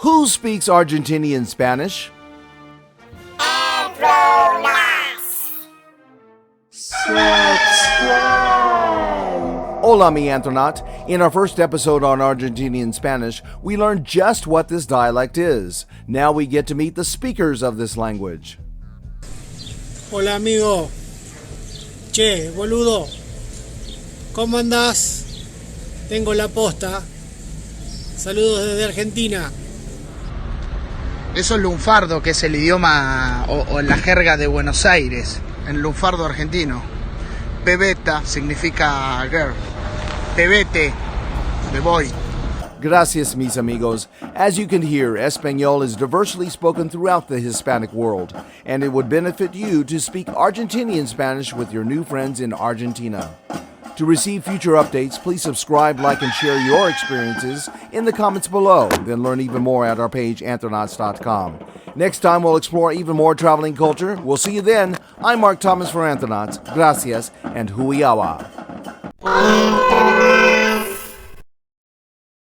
Who speaks Argentinian Spanish? Hola, mi Anthronaut. In our first episode on Argentinian Spanish, we learned just what this dialect is. Now we get to meet the speakers of this language. Hola amigo. Che, boludo. ¿Cómo andás? Tengo la posta. Saludos desde Argentina. Eso es lunfardo, que es el idioma o la jerga de Buenos Aires, en lunfardo argentino. Pebeta significa girl. Pebete, de boy. Gracias, mis amigos. As you can hear, Espanol is diversely spoken throughout the Hispanic world, and it would benefit you to speak Argentinian Spanish with your new friends in Argentina. To receive future updates, please subscribe, like, and share your experiences in the comments below. Then learn even more at our page, anthronauts.com. Next time, we'll explore even more traveling culture. We'll see you then. I'm Mark Thomas for Anthronauts. Gracias, and huiawa.